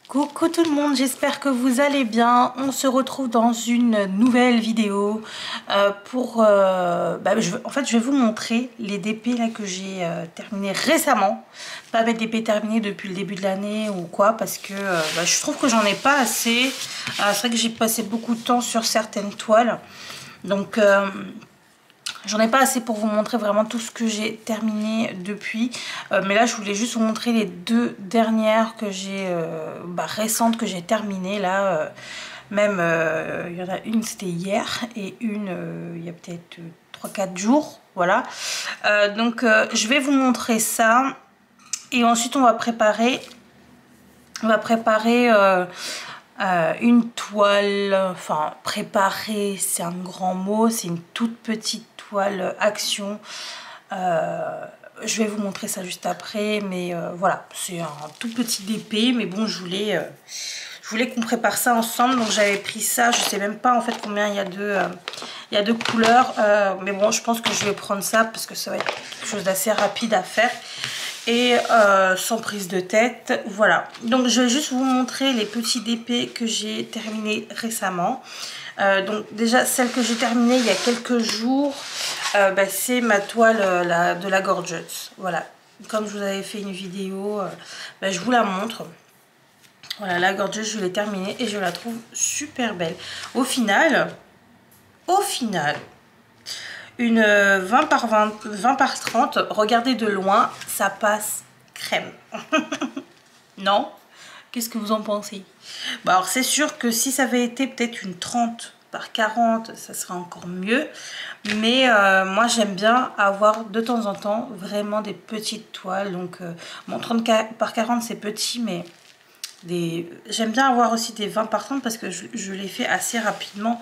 Coucou tout le monde, j'espère que vous allez bien. On se retrouve dans une nouvelle vidéo en fait je vais vous montrer les DP là que j'ai terminé récemment. Pas mes DP terminés depuis le début de l'année ou quoi, parce que je trouve que j'en ai pas assez. C'est vrai que j'ai passé beaucoup de temps sur certaines toiles, donc j'en ai pas assez pour vous montrer vraiment tout ce que j'ai terminé depuis. Mais là, je voulais juste vous montrer les deux dernières que j'ai récentes que j'ai terminées. Là, il y en a une, c'était hier, et une, il y a peut-être 3-4 jours. Voilà. Je vais vous montrer ça. Et ensuite, on va préparer une toile, enfin préparer c'est un grand mot, c'est une toute petite toile action. Je vais vous montrer ça juste après, mais voilà, c'est un tout petit DP, mais bon, je voulais qu'on prépare ça ensemble, donc j'avais pris ça, je sais même pas en fait combien il y a de couleurs, mais bon, je pense que je vais prendre ça parce que ça va être quelque chose d'assez rapide à faire. Et sans prise de tête, voilà. Donc je vais juste vous montrer les petits DP que j'ai terminés récemment. Donc déjà celle que j'ai terminée il y a quelques jours, c'est ma toile de la Gorgeous. Voilà, comme je vous avais fait une vidéo, je vous la montre. Voilà, la Gorgeous, je l'ai terminée et je la trouve super belle. Au final, une 20 par 30, regardez de loin, ça passe crème. Non? Qu'est-ce que vous en pensez? Alors c'est sûr que si ça avait été peut-être une 30 par 40, ça serait encore mieux. Mais moi j'aime bien avoir de temps en temps vraiment des petites toiles. Donc bon, 30 par 40 c'est petit, mais j'aime bien avoir aussi des 20 par 30 parce que je les fais assez rapidement.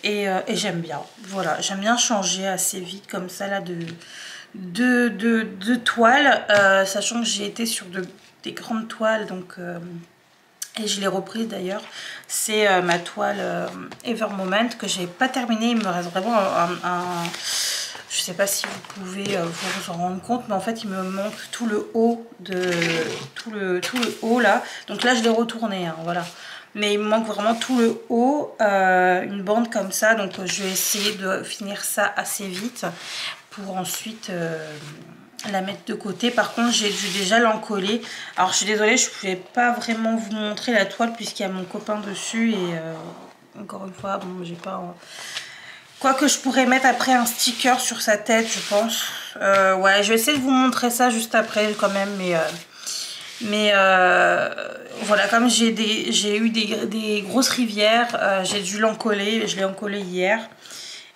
Et j'aime bien, voilà, j'aime bien changer assez vite comme ça là de toiles, sachant que j'ai été sur des grandes toiles, donc et je l'ai reprise d'ailleurs. C'est ma toile Ever Moment que j'ai pas terminée. Il me reste vraiment je sais pas si vous pouvez vous en rendre compte, mais en fait il me manque tout le haut tout le haut là. Donc là je l'ai retourné, hein, voilà. Mais il me manque vraiment tout le haut, une bande comme ça. Donc je vais essayer de finir ça assez vite pour ensuite la mettre de côté. Par contre, j'ai dû déjà l'encoller. Alors je suis désolée, je ne pouvais pas vraiment vous montrer la toile puisqu'il y a mon copain dessus. Et encore une fois, bon, j'ai pas... Quoique je pourrais mettre après un sticker sur sa tête, je pense. Ouais, je vais essayer de vous montrer ça juste après quand même, mais voilà, comme j'ai eu des grosses rivières, j'ai dû l'encoller. Je l'ai encollé hier.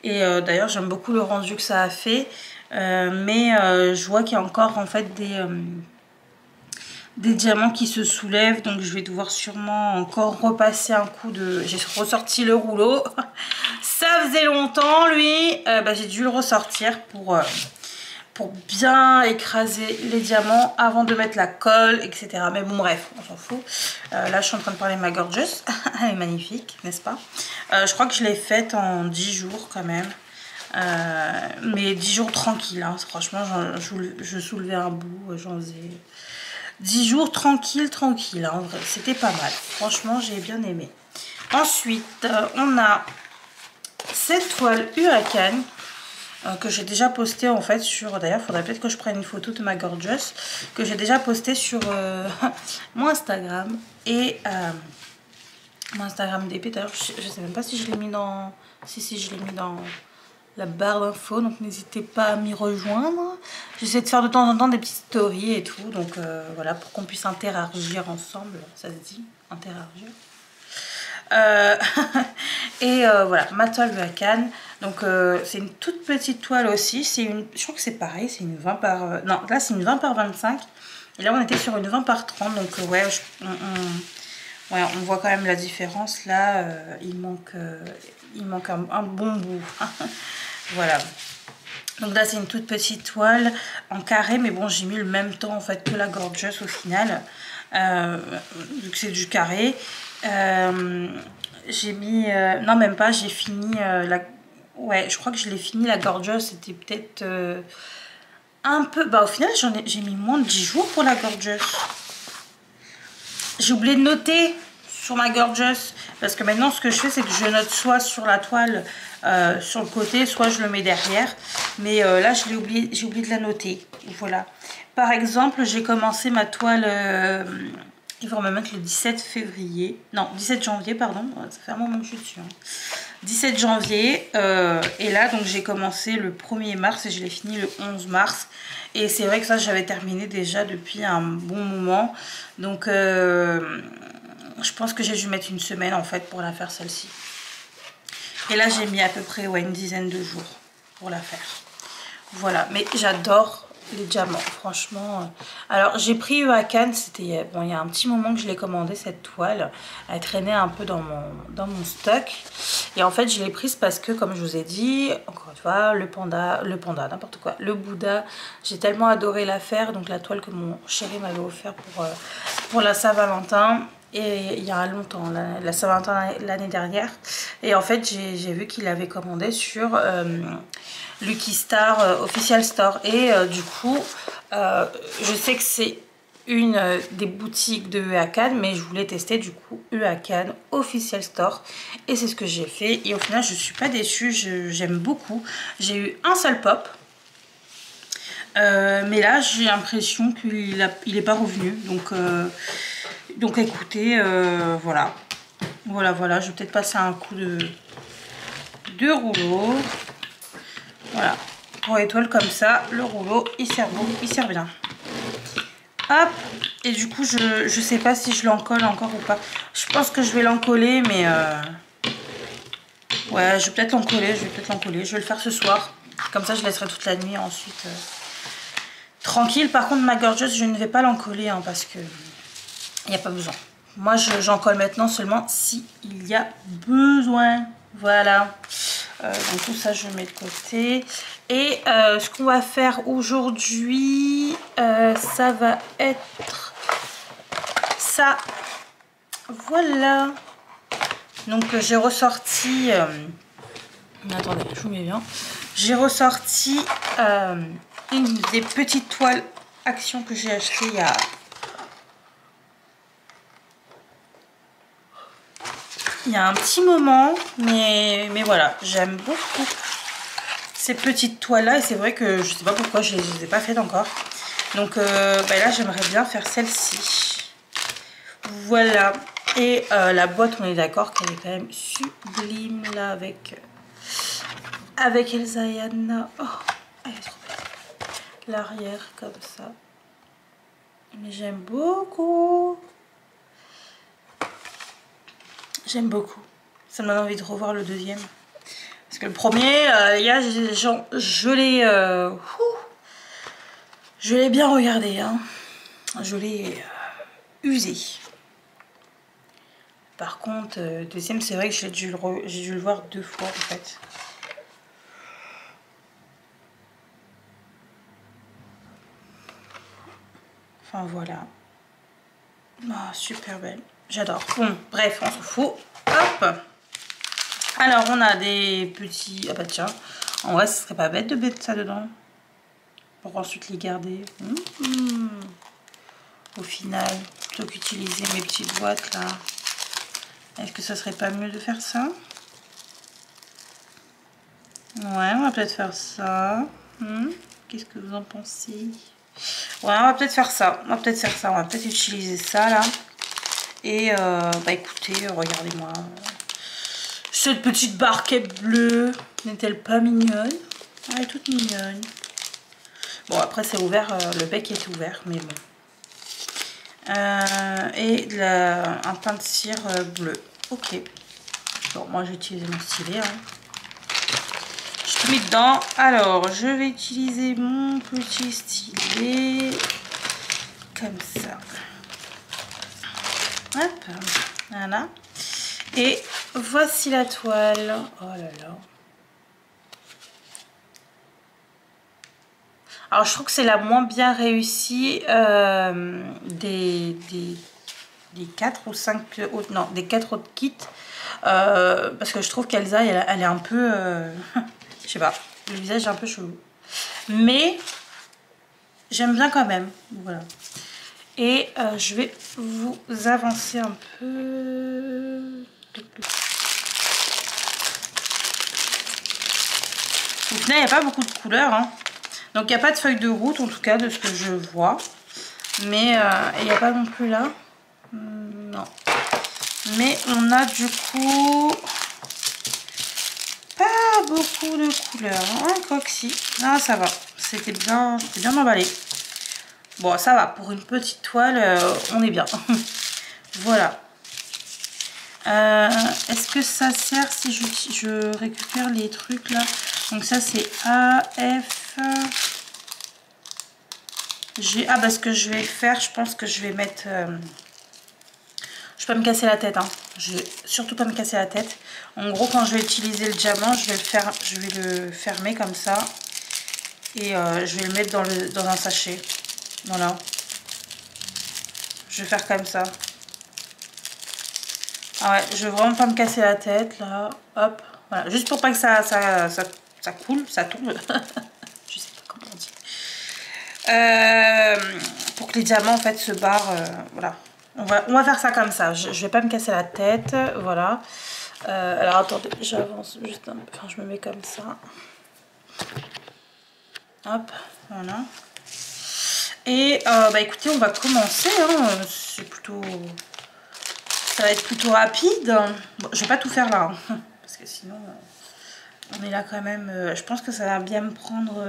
Et d'ailleurs, j'aime beaucoup le rendu que ça a fait. Mais je vois qu'il y a encore en fait des diamants qui se soulèvent. Donc je vais devoir sûrement encore repasser un coup de... J'ai ressorti le rouleau. Ça faisait longtemps, lui. J'ai dû le ressortir pour bien écraser les diamants avant de mettre la colle, etc. Mais bon, bref, on s'en fout. Là, je suis en train de parler de ma Gorgeous. Elle est magnifique, n'est-ce pas? Je crois que je l'ai faite en 10 jours quand même. Mais 10 jours tranquilles, hein. Franchement, je soulevais un bout, j'en faisais 10 jours tranquille, hein. C'était pas mal. Franchement, j'ai bien aimé. Ensuite, on a cette toile Huracan. Que j'ai déjà posté en fait sur... D'ailleurs, il faudrait peut-être que je prenne une photo de ma Gorgeous. Que j'ai déjà posté sur mon Instagram. Et mon Instagram DP. D'ailleurs, je sais même pas si je l'ai mis dans... Si, je l'ai mis dans la barre d'infos. Donc, n'hésitez pas à m'y rejoindre. J'essaie de faire de temps en temps des petites stories et tout. Donc, voilà, pour qu'on puisse interagir ensemble. Ça se dit, interagir. Voilà, ma toile Huracan. Donc c'est une toute petite toile aussi. Je crois que c'est pareil, c'est une 20 par... non, là c'est une 20 par 25. Et là on était sur une 20 par 30. Donc ouais, on voit quand même la différence. Là, il manque un bon bout. Voilà. Donc là c'est une toute petite toile en carré. Mais bon, j'ai mis le même temps en fait que la Gorgeous au final. Vu que c'est du carré. J'ai mis... non, même pas, j'ai fini ouais, je crois que je l'ai fini, la Gorgeous. C'était peut-être un peu... Au final, j'ai mis moins de 10 jours pour la Gorgeous. j'ai oublié de noter sur ma Gorgeous, parce que maintenant ce que je fais c'est que je note soit sur la toile sur le côté, soit je le mets derrière, mais là j'ai oublié de la noter. Voilà, par exemple j'ai commencé ma toile il faut me mettre le 17 février, non 17 janvier pardon, ça fait un moment que je suis dessus, hein. 17 janvier et là donc j'ai commencé le 1er mars et je l'ai fini le 11 mars, et c'est vrai que ça j'avais terminé déjà depuis un bon moment, donc je pense que j'ai dû mettre une semaine en fait pour la faire celle-ci, et là j'ai mis à peu près une dizaine de jours pour la faire. Voilà, mais j'adore les diamants, franchement. Alors j'ai pris eux à Cannes, c'était bon, il y a un petit moment que je l'ai commandé cette toile, elle traînait un peu dans mon stock, et en fait je l'ai prise parce que comme je vous ai dit, encore une fois, le panda n'importe quoi, le Bouddha, j'ai tellement adoré la faire, donc la toile que mon chéri m'avait offert pour la Saint-Valentin. Et il y a longtemps, la Saint-Valentin l'année dernière, et en fait j'ai vu qu'il avait commandé sur Lucky Star Official Store, et du coup je sais que c'est une des boutiques de à Cannes, mais je voulais tester du coup à Cannes Official Store, et c'est ce que j'ai fait, et au final je suis pas déçue, j'aime beaucoup. J'ai eu un seul pop, mais là j'ai l'impression qu'il est pas revenu, donc écoutez, voilà, je vais peut-être passer un coup de rouleau. Voilà, pour les toiles comme ça, le rouleau il sert bon, il sert bien. Hop, et du coup je sais pas si je l'encolle encore ou pas. Je pense que je vais l'encoller, mais ouais, je vais peut-être l'encoller, je vais le faire ce soir. Comme ça je laisserai toute la nuit ensuite tranquille. Par contre ma Gorgeous je ne vais pas l'encoller, hein, parce que il n'y a pas besoin. Moi j'en colle maintenant seulement s'il y a besoin. Voilà. Donc tout ça je le mets de côté. Et ce qu'on va faire aujourd'hui, ça va être ça. Voilà. Donc j'ai ressorti... attendez, je vous mets bien. J'ai ressorti une des petites toiles Action que j'ai acheté il y a un petit moment, mais voilà, j'aime beaucoup ces petites toiles là, et c'est vrai que je sais pas pourquoi je les ai pas faites encore, donc là j'aimerais bien faire celle-ci. Voilà, et la boîte on est d'accord qu'elle est quand même sublime là, avec Elsa et Anna. Oh, elle est trop belle, l'arrière comme ça, mais j'aime beaucoup. J'aime beaucoup. Ça me donne envie de revoir le deuxième. Parce que le premier, je l'ai bien regardé, hein. Je l'ai usé. Par contre, le deuxième, c'est vrai que j'ai dû le voir 2 fois en fait. Enfin voilà. Oh, super belle. J'adore. Bon, bref, on s'en fout. Hop. Alors, on a des petits... Ah bah tiens, en vrai, ce serait pas bête de mettre ça dedans. Pour ensuite les garder. Au final, plutôt qu'utiliser mes petites boîtes là. Est-ce que ça serait pas mieux de faire ça? Ouais, on va peut-être faire ça. Qu'est-ce que vous en pensez? Ouais, on va peut-être faire ça. On va peut-être utiliser ça là. Et bah écoutez, regardez-moi. Cette petite barquette bleue, n'est-elle pas mignonne? Elle est toute mignonne. Bon, après c'est ouvert, le bec est ouvert, mais bon. Et un pain de cire bleu. Ok. Bon, moi j'ai utilisé mon stylet. Hein. Je tout mis dedans. Alors, je vais utiliser mon petit stylet. Comme ça. Hop, voilà. Et voici la toile. Oh là là. Alors je trouve que c'est la moins bien réussie des 4 ou 5 autres, non, des 4 autres kits. Parce que je trouve qu'Elsa, elle est un peu... je sais pas, le visage est un peu chelou. Mais j'aime bien quand même. Voilà. Et je vais vous avancer un peu. Donc là, il n'y a pas beaucoup de couleurs. Hein. Donc il n'y a pas de feuille de route, en tout cas, de ce que je vois. Mais il n'y a pas non plus là. Non. Mais on a du coup pas beaucoup de couleurs. Hein, quoi que si. Ah, ça va. C'était bien emballé. Bon, ça va. Pour une petite toile, on est bien. Voilà. Est-ce que ça sert si je récupère les trucs là? Donc ça c'est A, F, G. Ah, parce que je vais faire, je pense que je vais mettre... je vais pas me casser la tête. Hein. Je vais surtout pas me casser la tête. En gros, quand je vais utiliser le diamant, je vais le fermer comme ça. Et je vais le mettre dans un sachet. Voilà. Je vais faire comme ça. Ah ouais, je veux vraiment pas me casser la tête là. Hop. Voilà. Juste pour pas que ça coule, ça tombe. Je sais pas comment on dit. Pour que les diamants en fait se barrent. Voilà. On va faire ça comme ça. Je vais pas me casser la tête. Voilà. Alors attendez, j'avance juste un peu. Enfin, je me mets comme ça. Hop. Voilà. Et bah écoutez, on va commencer. Hein. C'est plutôt... Ça va être plutôt rapide. Bon, je vais pas tout faire là. Hein. Parce que sinon... on est là quand même, je pense que ça va bien me prendre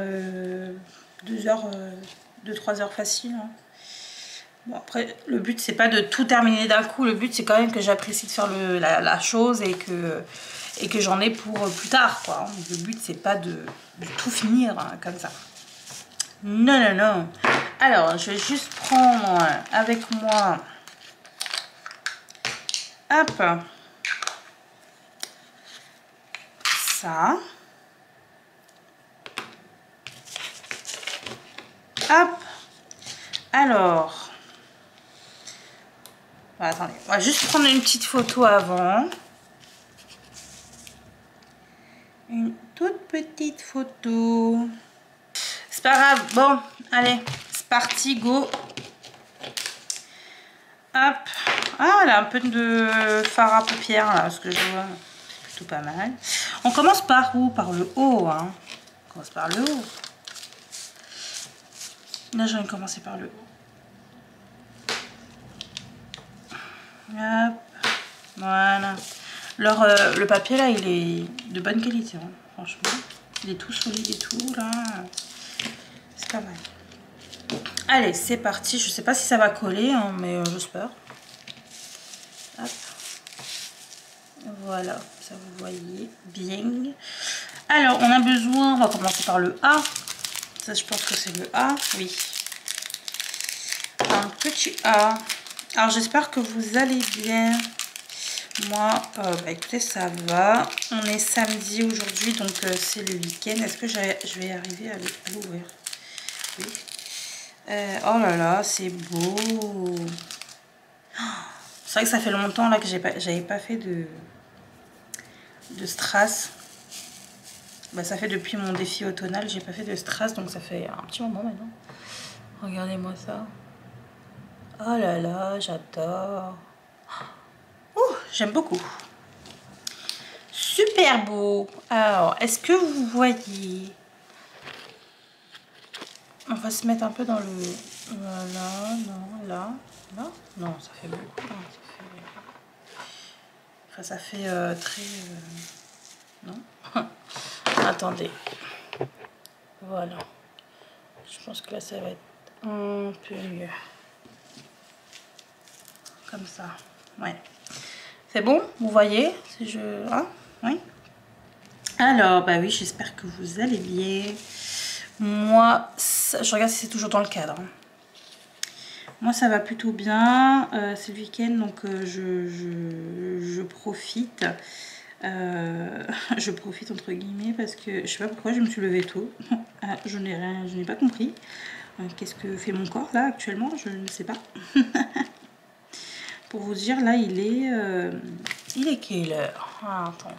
2-3 heures facile. Hein. Bon après, le but c'est pas de tout terminer d'un coup, le but c'est quand même que j'apprécie de faire la chose et que j'en ai pour plus tard. Quoi. Le but c'est pas de tout finir hein, comme ça. Non, non, non. Alors, je vais juste prendre avec moi... Hop. Ça. Hop. Alors. Voilà, attendez. On va juste prendre une petite photo avant. Une toute petite photo. C'est pas grave. Bon, allez. C'est parti, go. Hop. Ah, là, un peu de fard à paupières, là, ce que je vois. C'est plutôt pas mal. On commence par où? Par le haut, hein. On commence par le haut. Là, je vais commencer par le haut. Hop. Voilà. Alors, le papier, là, il est de bonne qualité, hein, franchement. Il est tout solide et tout, là. C'est pas mal. Allez, c'est parti. Je sais pas si ça va coller, hein, mais j'espère. Hop. Voilà, ça vous voyez bien. Alors, on a besoin... On va commencer par le A. Ça, je pense que c'est le A. Oui. Un petit A. Alors, j'espère que vous allez bien. Moi, bah, écoutez, ça va. On est samedi aujourd'hui, donc c'est le week-end. Est-ce que je vais arriver à l'ouvrir? Oui. Oh là là, c'est beau. C'est vrai que ça fait longtemps là que j'avais pas fait de strass. Bah, ça fait depuis mon défi automnal, j'ai pas fait de strass, donc ça fait un petit moment maintenant. Regardez-moi ça. Oh là là, j'adore. J'aime beaucoup. Super beau. Alors, est-ce que vous voyez? On va se mettre un peu dans le... Voilà, non, là, là. Non, ça fait beaucoup. Hein, ça fait très... Non. Attendez. Voilà. Je pense que là, ça va être un peu mieux. Comme ça. Ouais. C'est bon? Vous voyez? Si je... Hein? Oui. Alors, bah oui, j'espère que vous allez bien. Moi, je regarde si c'est toujours dans le cadre. Moi, ça va plutôt bien. C'est le week-end, donc je profite. Je profite entre guillemets parce que je sais pas pourquoi je me suis levée tôt. Je n'ai pas compris. Qu'est-ce que fait mon corps là actuellement? Je ne sais pas. Pour vous dire, là, il est quelle heure? Ah, attendez.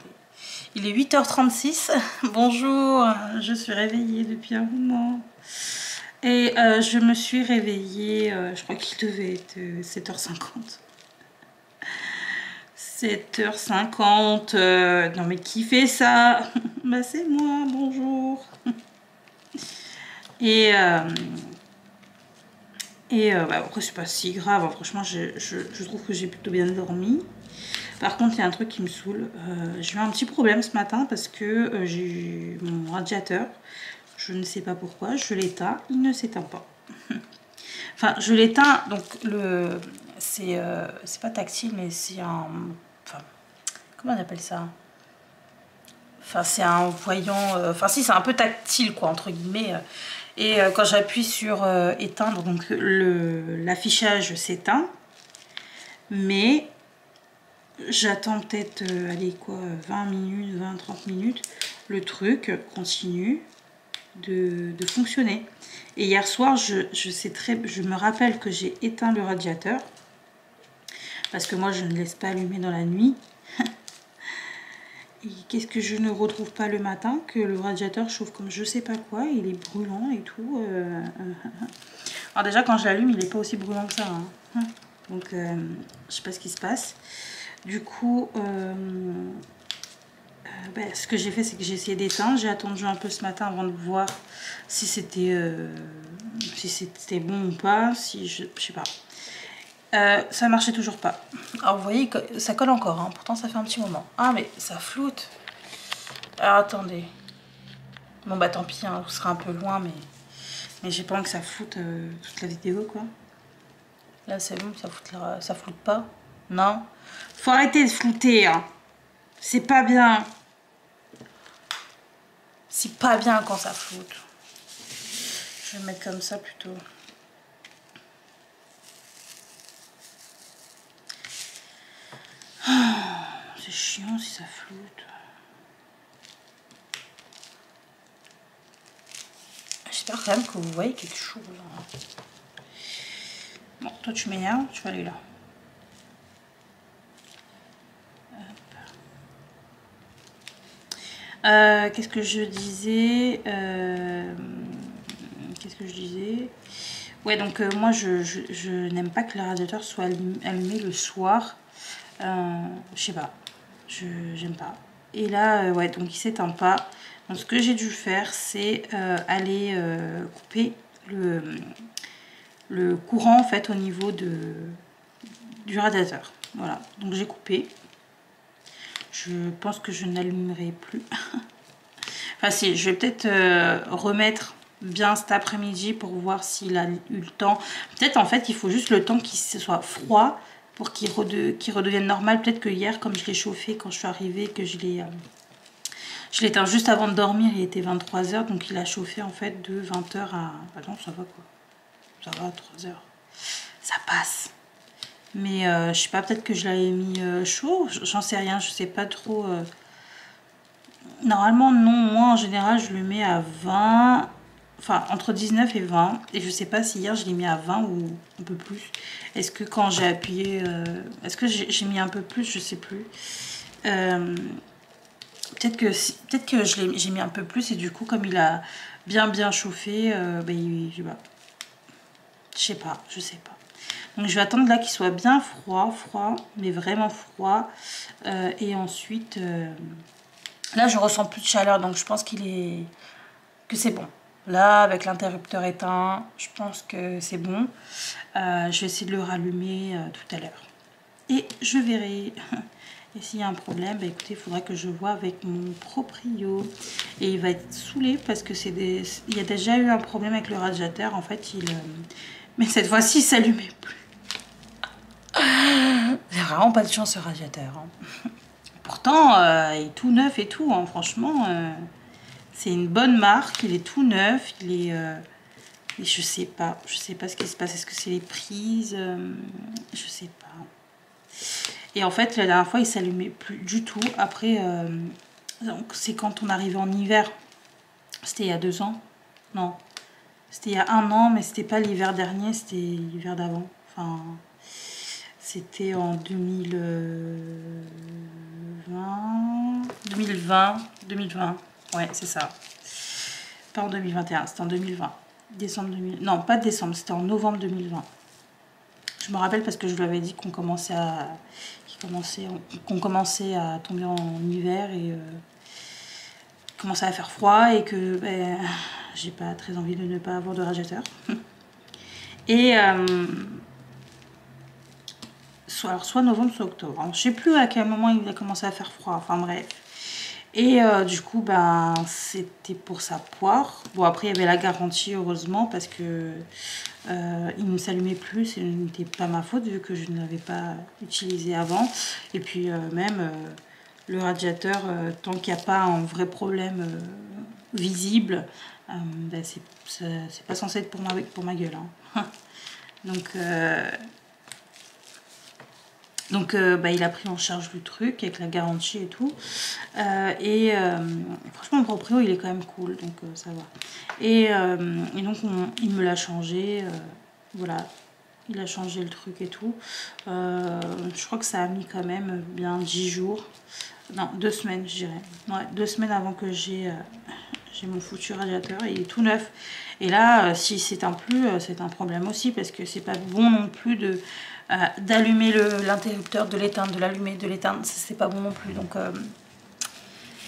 Il est 8h36. Bonjour, je suis réveillée depuis un moment. Et je me suis réveillée, je crois qu'il devait être 7h50. 7h50. Non mais qui fait ça? Bah c'est moi, bonjour. Et bah, après c'est pas si grave, hein. Franchement je trouve que j'ai plutôt bien dormi. Par contre il y a un truc qui me saoule, j'ai eu un petit problème ce matin parce que j'ai eu mon radiateur, je ne sais pas pourquoi, je l'éteins, il ne s'éteint pas. Enfin je l'éteins, donc c'est pas tactile mais c'est un... Enfin, comment on appelle ça? Enfin c'est un voyant, enfin si c'est un peu tactile quoi entre guillemets. Et quand j'appuie sur éteindre, donc l'affichage s'éteint. Mais j'attends peut-être, allez quoi, 20 minutes, 20-30 minutes. Le truc continue de fonctionner. Et hier soir, je me rappelle que j'ai éteint le radiateur. Parce que moi, je ne laisse pas allumer dans la nuit. Et qu'est-ce que je ne retrouve pas le matin? Que le radiateur chauffe comme je sais pas quoi. Il est brûlant et tout. Alors déjà, quand je l'allume, il n'est pas aussi brûlant que ça. Hein. Donc, je sais pas ce qui se passe. Du coup, ce que j'ai fait, c'est que j'ai essayé d'éteindre. J'ai attendu un peu ce matin avant de voir si c'était bon ou pas. Si je sais pas. Ça marchait toujours pas. Alors vous voyez que ça colle encore, hein. Pourtant ça fait un petit moment. Ah mais ça floute. Alors attendez. Bon bah tant pis, hein, vous serez un peu loin, mais j'ai pas envie que ça floute toute la vidéo quoi. Là c'est bon, ça floute pas. Non. Faut arrêter de flouter, hein. C'est pas bien. C'est pas bien quand ça floute. Je vais mettre comme ça plutôt. C'est chiant si ça floute. J'espère quand même que vous voyez quelque chose. Hein. Bon, toi tu m'énerves, tu vas aller là. Qu'est-ce que je disais Ouais, donc moi je n'aime pas que le radiateur soit allumé le soir. Je sais pas, j'aime pas. Et là, ouais, donc il s'éteint pas. Donc ce que j'ai dû faire, c'est aller couper le courant en fait au niveau du radiateur. Voilà, donc j'ai coupé. Je pense que je n'allumerai plus. Enfin si, je vais peut-être remettre bien cet après-midi pour voir s'il a eu le temps. Peut-être en fait il faut juste le temps qu'il soit froid pour qu'il redevienne normal. Peut-être que hier, comme je l'ai chauffé quand je suis arrivée, que je l'ai éteint juste avant de dormir, il était 23 h, donc il a chauffé en fait de 20 h à... Bah non, ça va quoi. Ça va, 3 h. Ça passe. Mais je sais pas, peut-être que je l'avais mis chaud, j'en sais rien, je sais pas trop. Normalement, non, moi en général, je le mets à 20... Enfin, entre 19 et 20. Et je sais pas si hier je l'ai mis à 20 ou un peu plus. Est-ce que quand j'ai appuyé... Est-ce que j'ai mis un peu plus? Je sais plus. Peut-être que j'ai mis un peu plus. Et du coup, comme il a bien chauffé, je sais pas. Donc je vais attendre là qu'il soit bien froid. Mais vraiment froid. Et ensuite... là, je ressens plus de chaleur. Donc je pense que c'est bon. Là, avec l'interrupteur éteint, je pense que c'est bon. Je vais essayer de le rallumer tout à l'heure. Et je verrai. Et s'il y a un problème, bah écoutez, il faudra que je vois avec mon proprio. Et il va être saoulé parce que il y a déjà eu un problème avec le radiateur. En fait, mais cette fois-ci, il ne s'allumait plus. C'est vraiment pas de chance ce radiateur. Hein. Pourtant, il est tout neuf et tout. Hein. Franchement... c'est une bonne marque, il est tout neuf, il est... je sais pas ce qui se passe. Est-ce que c'est les prises? Je sais pas. Et en fait, la dernière fois, il s'allumait plus du tout. Après, c'est quand on arrivait en hiver. C'était il y a 2 ans. Non, c'était il y a 1 an, mais c'était pas l'hiver dernier, c'était l'hiver d'avant. Enfin, c'était en 2020. Ouais, c'est ça. Pas en 2021, c'était en 2020. Décembre 2000. Non, pas décembre, c'était en novembre 2020. Je me rappelle parce que je lui avais dit qu'on commençait à tomber en hiver et commençait à faire froid et que ben, j'ai pas très envie de ne pas avoir de radiateur. Et soit novembre, soit octobre. Alors, je sais plus à quel moment il a commencé à faire froid. Enfin bref. Et du coup, ben, c'était pour sa poire. Bon, après, il y avait la garantie, heureusement, parce que il ne s'allumait plus. Ce n'était pas ma faute, vu que je ne l'avais pas utilisé avant. Et puis, même, le radiateur, tant qu'il n'y a pas un vrai problème visible, ben, c'est pas censé être pour ma gueule. Hein. Donc, bah, il a pris en charge le truc avec la garantie et tout. Franchement, le proprio, il est quand même cool, donc ça va. Et donc, il me l'a changé. Voilà, il a changé le truc et tout. Je crois que ça a mis quand même bien 10 jours. Non, 2 semaines, je dirais. Ouais, 2 semaines avant que j'ai mon foutu radiateur. Il est tout neuf. Et là, si c'est un plus, c'est un problème aussi parce que c'est pas bon non plus d'allumer l'interrupteur, de l'éteindre, de l'allumer, de l'éteindre. C'est pas bon non plus. Donc,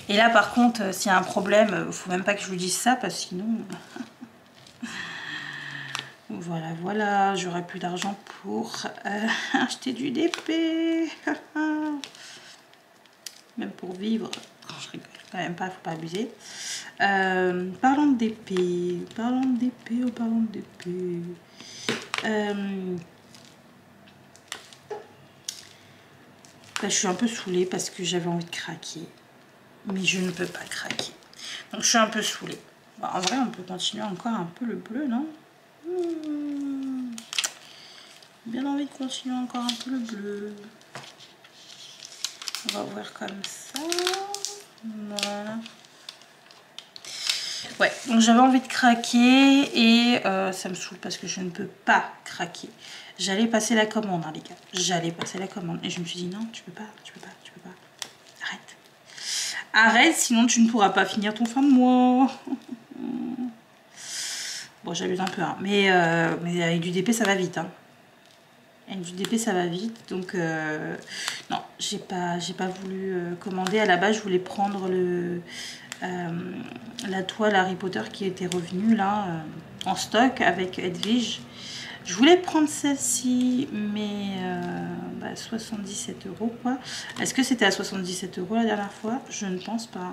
et là, par contre, s'il y a un problème, faut même pas que je vous dise ça parce que sinon... Voilà, j'aurai plus d'argent pour acheter du DP. Même pour vivre. Je rigole quand même pas, faut pas abuser. Parlons de DP. Parlons de DP. Bah, je suis un peu saoulée parce que j'avais envie de craquer. Mais je ne peux pas craquer. Donc je suis un peu saoulée. Bah, en vrai, on peut continuer encore un peu le bleu, non? Bien envie de continuer encore un peu le bleu. On va ouvrir comme ça. Voilà. Ouais, donc j'avais envie de craquer et ça me saoule parce que je ne peux pas craquer. J'allais passer la commande, hein, les gars. J'allais passer la commande. Et je me suis dit, non, tu peux pas. Arrête. Arrête, sinon tu ne pourras pas finir ton fin de mois. Bon, j'abuse un peu, hein. Mais avec du DP, ça va vite. Hein. Avec du DP, ça va vite. Donc, non, j'ai pas voulu commander. À la base, je voulais prendre la toile Harry Potter qui était revenue là en stock avec Edwige. Je voulais prendre celle-ci, mais 77 € quoi. Est-ce que c'était à 77 € la dernière fois? Je ne pense pas.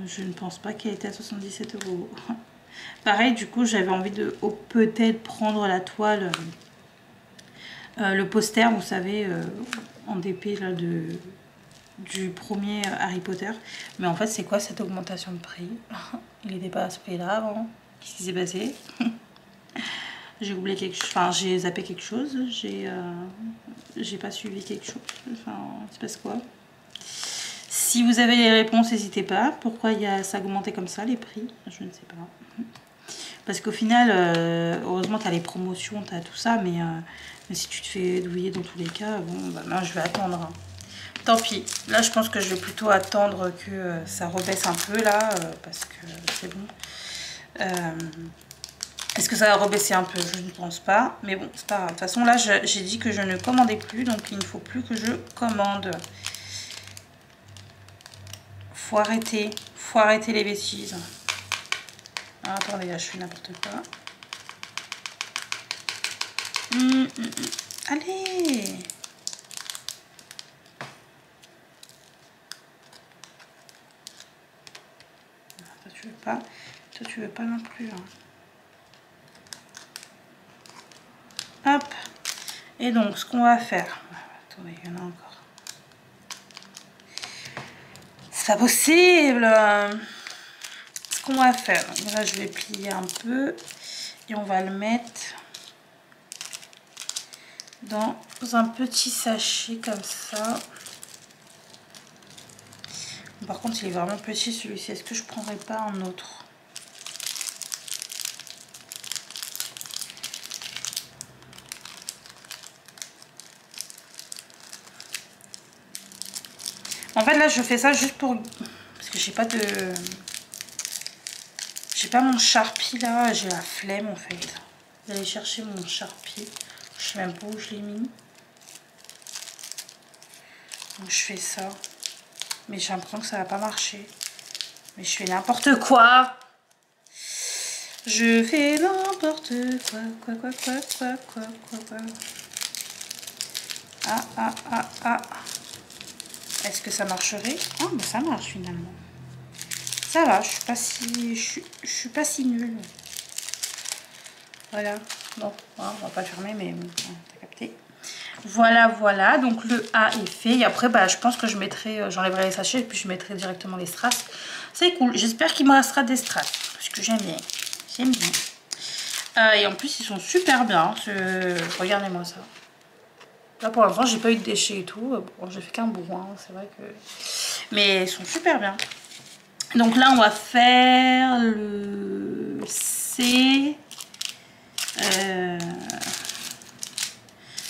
Je ne pense pas qu'elle était à 77 €. Pareil, du coup, j'avais envie de peut-être prendre la toile, le poster, vous savez, en DP là du premier Harry Potter. Mais en fait, c'est quoi cette augmentation de prix? Il n'était pas à ce prix-là avant. Qu'est-ce qui s'est passé? J'ai oublié quelque chose. Enfin, j'ai zappé quelque chose. J'ai pas suivi quelque chose. Enfin, il se passe quoi? Si vous avez les réponses, n'hésitez pas. Pourquoi ça a augmenté comme ça, les prix? Je ne sais pas. Parce qu'au final, heureusement, tu as les promotions, tu as tout ça. Mais si tu te fais douiller dans tous les cas, bon, bah, moi, je vais attendre. Hein. Tant pis. Là, je pense que je vais plutôt attendre que ça rebaisse un peu, là. Parce que c'est bon. Est-ce que ça va rebaisser un peu? Je ne pense pas. Mais bon, c'est pas grave. De toute façon, là, j'ai dit que je ne commandais plus. Donc, il ne faut plus que je commande. Faut arrêter les bêtises. Ah, attendez, là, je fais n'importe quoi. Allez! Toi, tu veux pas. Toi, tu veux pas non plus. Hein. Hop. Et donc, ce qu'on va faire... Attendez, il y en a encore. C'est pas possible! Ce qu'on va faire... Donc là, je vais plier un peu. Et on va le mettre dans un petit sachet comme ça. Par contre, il est vraiment petit celui-ci. Est-ce que je prendrais pas un autre? En fait, là, je fais ça juste pour... Parce que j'ai pas j'ai pas mon Sharpie là, j'ai la flemme en fait. D'aller chercher mon Sharpie. Je sais même pas où je l'ai mis. Donc je fais ça. Mais j'ai l'impression que ça va pas marcher. Mais je fais n'importe quoi. Je fais n'importe quoi. Ah. Est-ce que ça marcherait? Ah, mais ça marche finalement. Ça va, je suis pas si nulle. Voilà. Bon, on va pas fermer, mais t'as capté. Voilà. Donc le A est fait. Et après, bah, je pense que je mettrai, j'enlèverai les sachets et puis je mettrai directement les strass. C'est cool. J'espère qu'il me restera des strass parce que j'aime bien. Et en plus, ils sont super bien. Regardez-moi ça. Là, pour l'instant, j'ai pas eu de déchets et tout. Bon, j'ai fait qu'un bout, hein, c'est vrai que... Mais ils sont super bien. Donc là, on va faire le C.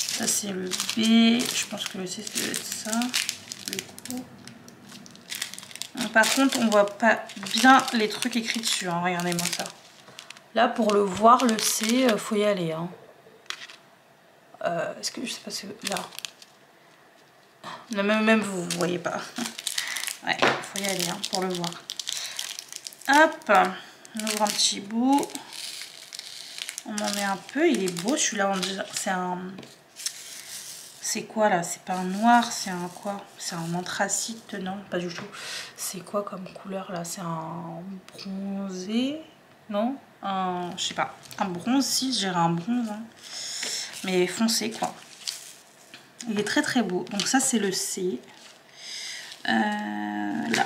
Ça, c'est le B. Je pense que le C, ça doit être ça. Du coup. Par contre, on voit pas bien les trucs écrits dessus. Hein. Regardez-moi ça. Là, pour le voir, le C, faut y aller. Hein. Est-ce que je sais pas si là. Non, même vous voyez pas. Ouais, faut y aller hein, pour le voir. Hop, on ouvre un petit bout. On en met un peu. Il est beau celui-là. C'est un. C'est quoi là? C'est pas un noir, c'est un quoi? C'est un anthracite? Non, pas du tout. C'est quoi comme couleur là? C'est un bronzé? Non? Je sais pas. Un bronze, si, je dirais un bronze. Hein. Mais foncé quoi. Il est très très beau. Donc ça c'est le C. Là.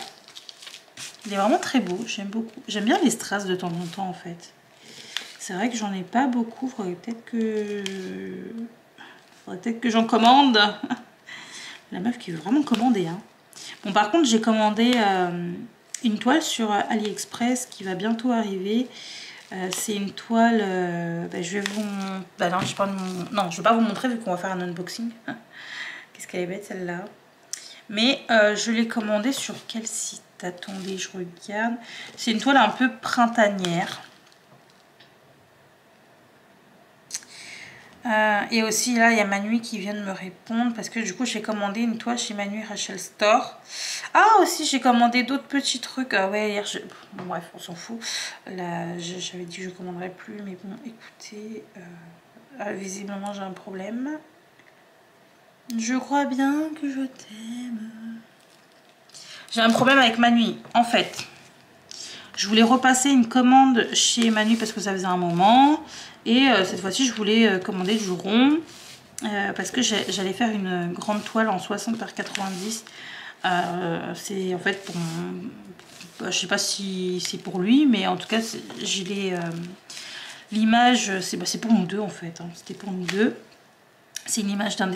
Il est vraiment très beau. J'aime beaucoup. J'aime bien les strass de temps en temps en fait. C'est vrai que j'en ai pas beaucoup. Faudrait peut-être que j'en commande. La meuf qui veut vraiment commander. Hein. Bon par contre j'ai commandé une toile sur AliExpress qui va bientôt arriver. C'est une toile, je vais vous... Bah non, je vais pas vous montrer vu qu'on va faire un unboxing. Qu'est-ce qu'elle est bête celle-là. Mais je l'ai commandée sur quel site? Attendez, je regarde. C'est une toile un peu printanière. Et aussi là, il y a Manu qui vient de me répondre parce que du coup, j'ai commandé une toile chez Manu Rachel Store. Ah, aussi, j'ai commandé d'autres petits trucs. Ah ouais, hier, bon, bref, on s'en fout. Là, j'avais dit que je ne commanderais plus, mais bon, écoutez, visiblement, j'ai un problème. Je crois bien que je t'aime. J'ai un problème avec Manu. En fait, je voulais repasser une commande chez Manu parce que ça faisait un moment. Et cette fois-ci, je voulais commander du rond parce que j'allais faire une grande toile en 60 par 90. C'est en fait pour mon... Je sais pas si c'est pour lui, mais en tout cas, j'ai l'image, c'est pour nous deux en fait. Hein. C'était pour nous deux. C'est une image d'un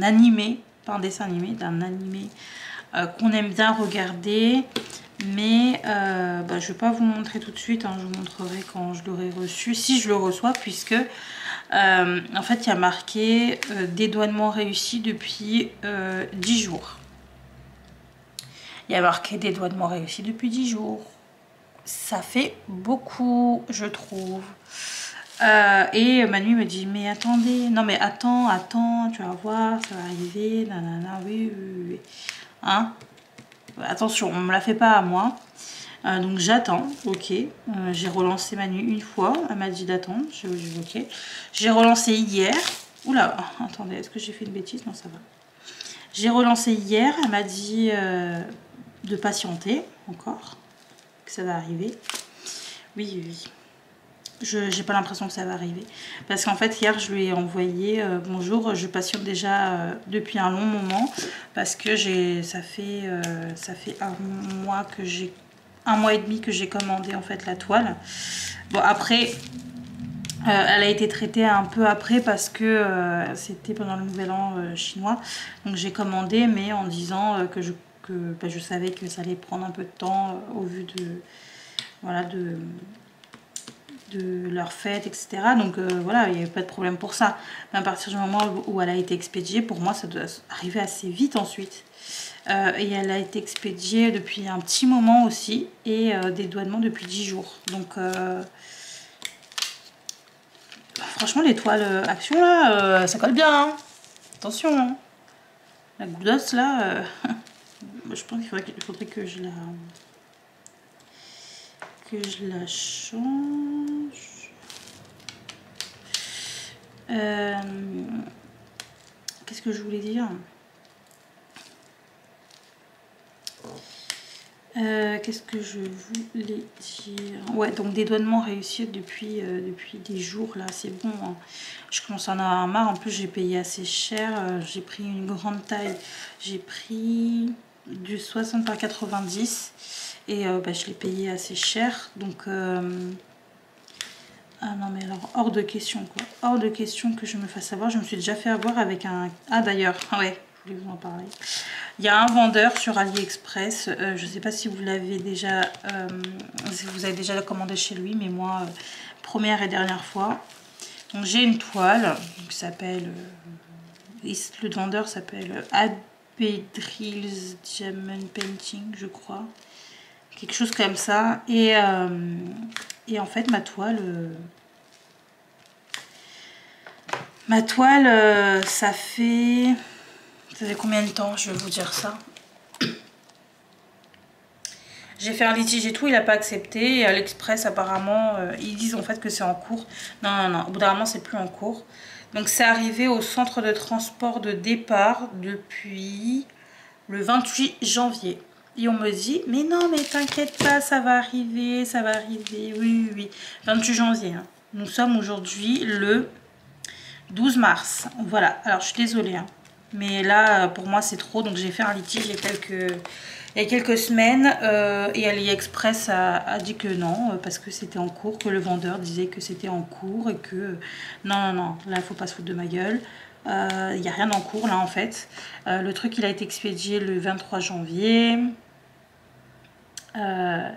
animé, pas un dessin animé, d'un animé qu'on aime bien regarder. Mais je ne vais pas vous montrer tout de suite, hein, je vous montrerai quand je l'aurai reçu, si je le reçois, puisque en fait il y a marqué dédouanement réussi depuis 10 jours. Il y a marqué dédouanement réussi depuis 10 jours. Ça fait beaucoup, je trouve. Et Manu me dit, mais attendez, non mais attends, tu vas voir, ça va arriver, nanana, oui. Hein? Attention, on me la fait pas à moi. Donc j'attends, ok. J'ai relancé Manu une fois, elle m'a dit d'attendre. J'ai dit ok. J'ai relancé hier. Oula, attendez, est-ce que j'ai fait une bêtise? Non, ça va. J'ai relancé hier, elle m'a dit de patienter encore, que ça va arriver. Oui. J'ai pas l'impression que ça va arriver. Parce qu'en fait, hier, je lui ai envoyé bonjour, je patiente déjà depuis un long moment. Parce que ça fait un mois et demi que j'ai commandé en fait la toile. Bon, après, elle a été traitée un peu après parce que c'était pendant le nouvel an chinois. Donc j'ai commandé, mais en disant que je savais que ça allait prendre un peu de temps au vu de... Voilà, de leur fête, etc. Donc voilà, il n'y avait pas de problème pour ça. Mais à partir du moment où elle a été expédiée, pour moi, ça doit arriver assez vite ensuite. et elle a été expédiée depuis un petit moment aussi, et dédouanement depuis 10 jours. Donc franchement les toiles Action là, ça colle bien, hein. Attention, hein. La goudasse là, je pense qu'il faudrait que je la change. Qu'est-ce que je voulais dire? Qu'est-ce que je voulais dire? Ouais, donc dédouanement réussi depuis des jours là, c'est bon, hein. Je commence à en avoir marre. En plus j'ai payé assez cher, j'ai pris une grande taille, j'ai pris du 60 par 90 et je l'ai payé assez cher, donc ah non mais alors hors de question quoi, hors de question que je me fasse avoir. Je me suis déjà fait avoir avec un... Ah d'ailleurs, ouais, je voulais vous en parler. Il y a un vendeur sur AliExpress, je ne sais pas si vous l'avez déjà, si vous avez déjà commandé chez lui, mais moi, première et dernière fois. Donc j'ai une toile qui s'appelle, le vendeur s'appelle Abedril's Diamond Painting, je crois. Quelque chose comme ça. Et en fait, ma toile, ça fait combien de temps? Je vais vous dire ça. J'ai fait un litige et tout, il n'a pas accepté. Et à l'Express, apparemment, ils disent en fait que c'est en cours. Non, non, non, au bout d'un moment, c'est plus en cours. Donc, c'est arrivé au centre de transport de départ depuis le 28 janvier. Et on me dit, mais non, mais t'inquiète pas, ça va arriver, ça va arriver. Oui, oui, oui. 28 janvier. Hein. Nous sommes aujourd'hui le 12 mars. Voilà. Alors, je suis désolée. Hein. Mais là, pour moi, c'est trop. Donc, j'ai fait un litige il y a quelques semaines. Et AliExpress a dit que non, parce que c'était en cours, que le vendeur disait que c'était en cours et que... Non, non, non. Là, il ne faut pas se foutre de ma gueule. Il n'y a rien en cours, là, en fait. Le truc, il a été expédié le 23 janvier. Ça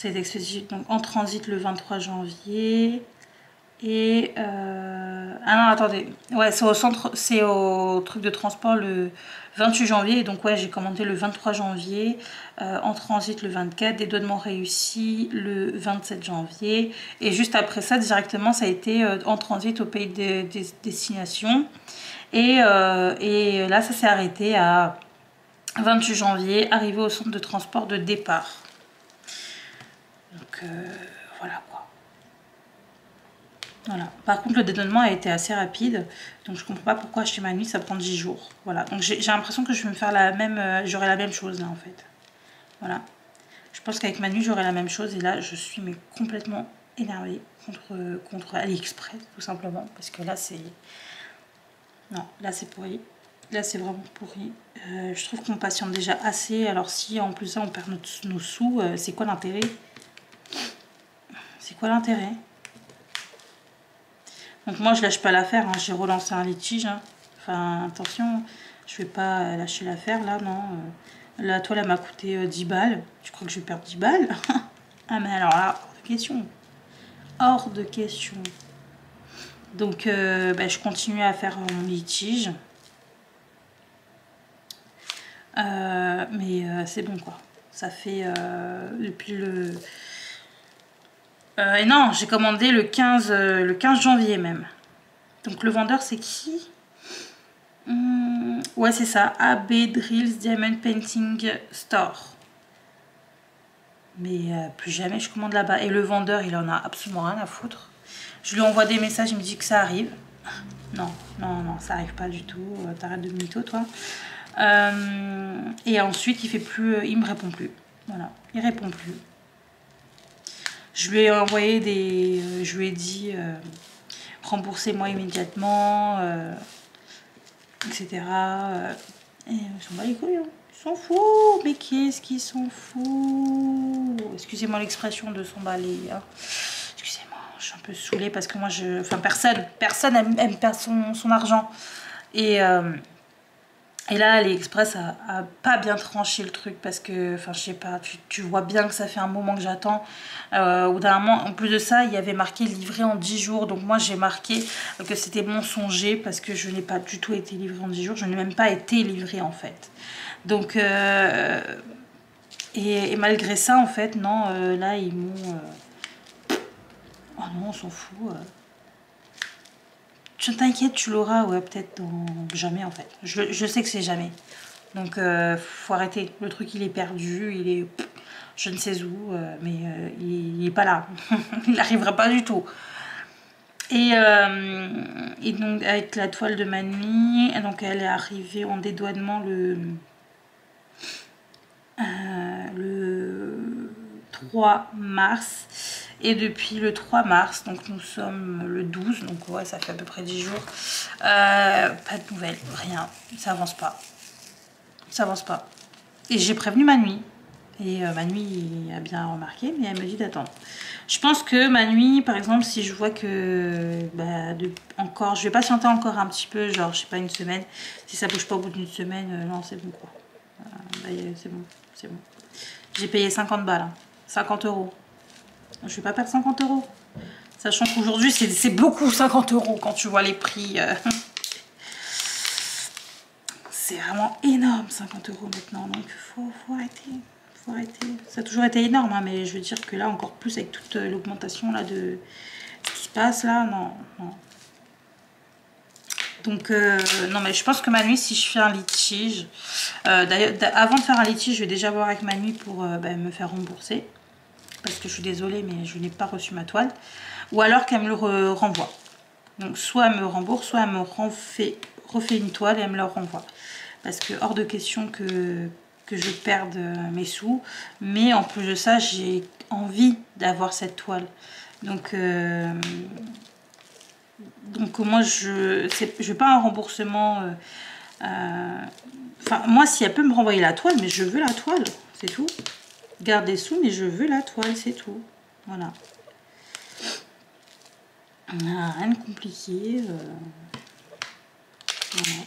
a été expédié donc, en transit le 23 janvier. Et ah non, attendez, ouais, c'est au centre, c'est au truc de transport le 28 janvier. Et donc ouais, j'ai commandé le 23 janvier, en transit le 24, dédouanement réussi le 27 janvier. Et juste après ça, directement, ça a été en transit au pays de destination. Et là, ça s'est arrêté à 28 janvier, arrivé au centre de transport de départ. Donc voilà quoi. Voilà. Par contre, le dédouanement a été assez rapide, donc je comprends pas pourquoi chez Manu ça prend 10 jours. Voilà, donc j'ai l'impression que je vais me faire la même, j'aurai la même chose là en fait. Voilà, je pense qu'avec Manu j'aurai la même chose et là je suis mais complètement énervée contre AliExpress tout simplement parce que là c'est, non, là c'est pourri, là c'est vraiment pourri. Je trouve qu'on patiente déjà assez, alors si en plus ça on perd nos sous, c'est quoi l'intérêt? C'est quoi l'intérêt? Donc moi je lâche pas l'affaire, hein. J'ai relancé un litige, hein. Enfin attention, je vais pas lâcher l'affaire là, non. La toile elle m'a coûté 10 balles, je crois que je vais perdre 10 balles. Ah mais alors là, hors de question. Hors de question. Donc je continue à faire mon litige. Mais c'est bon quoi. Ça fait depuis le... et non, j'ai commandé le 15 janvier même. Donc le vendeur c'est qui? Ouais c'est ça, Abedril's Diamond Painting Store. Mais plus jamais je commande là-bas. Et le vendeur il en a absolument rien à foutre. Je lui envoie des messages, il me dit que ça arrive. Non, non, non, ça arrive pas du tout. T'arrêtes de mytho toi. Et ensuite il fait plus, il me répond plus. Voilà, il répond plus. Je lui ai envoyé des... je lui ai dit remboursez-moi immédiatement, etc. Et ils s'en bat les couilles, hein. Ils s'en foutent. Mais qu'est-ce qu'ils s'en foutent? Excusez-moi l'expression de s'emballer. Hein. Excusez-moi, je suis un peu saoulée parce que moi, enfin personne aime perdre son argent. Et Et là, AliExpress a pas bien tranché le truc parce que, enfin, je sais pas, tu vois bien que ça fait un moment que j'attends. Au bout d'un moment, en plus de ça, il y avait marqué livré en 10 jours. Donc moi, j'ai marqué que c'était mensonger parce que je n'ai pas du tout été livré en 10 jours. Je n'ai même pas été livrée en fait. Donc, et malgré ça, en fait, non, là, ils m'ont... Oh non, on s'en fout. Je t'inquiète, tu l'auras, ouais, peut-être dans... Jamais, en fait. Je sais que c'est jamais. Donc, faut arrêter. Le truc, il est perdu, il est... Je ne sais où, mais il est pas là. Il n'arrivera pas du tout. Et donc, avec la toile de ma nuit, donc elle est arrivée en dédouanement le 3 mars. Et depuis le 3 mars, donc nous sommes le 12, donc ouais, ça fait à peu près 10 jours. Pas de nouvelles, rien, ça avance pas. Ça avance pas. Et j'ai prévenu ma nuit. Et ma nuit a bien remarqué, mais elle me dit d'attendre. Je pense que ma nuit, par exemple, si je vois que encore, je vais patienter encore un petit peu, genre je sais pas, une semaine. Si ça bouge pas au bout d'une semaine, non, c'est bon quoi. C'est bon, c'est bon. J'ai payé 50 balles, hein. 50 euros. Je vais pas perdre 50 euros. Sachant qu'aujourd'hui, c'est beaucoup 50 euros quand tu vois les prix. C'est vraiment énorme 50 euros maintenant. Donc faut arrêter. Faut arrêter. Ça a toujours été énorme, hein, mais je veux dire que là, encore plus avec toute l'augmentation là de ce qui se passe là, non, non. Donc non, mais je pense que ma nuit, si je fais un litige, d'ailleurs, avant de faire un litige, je vais déjà voir avec ma nuit pour me faire rembourser. Parce que je suis désolée, mais je n'ai pas reçu ma toile. Ou alors qu'elle me le renvoie. Donc soit elle me rembourse, soit elle me refait une toile et elle me la renvoie. Parce que hors de question que je perde mes sous. Mais en plus de ça, j'ai envie d'avoir cette toile. Donc moi, je veux pas un remboursement. Enfin, moi, si elle peut me renvoyer la toile, mais je veux la toile, c'est tout. Garde des sous, mais je veux la toile, c'est tout. Voilà. Rien de compliqué. Voilà.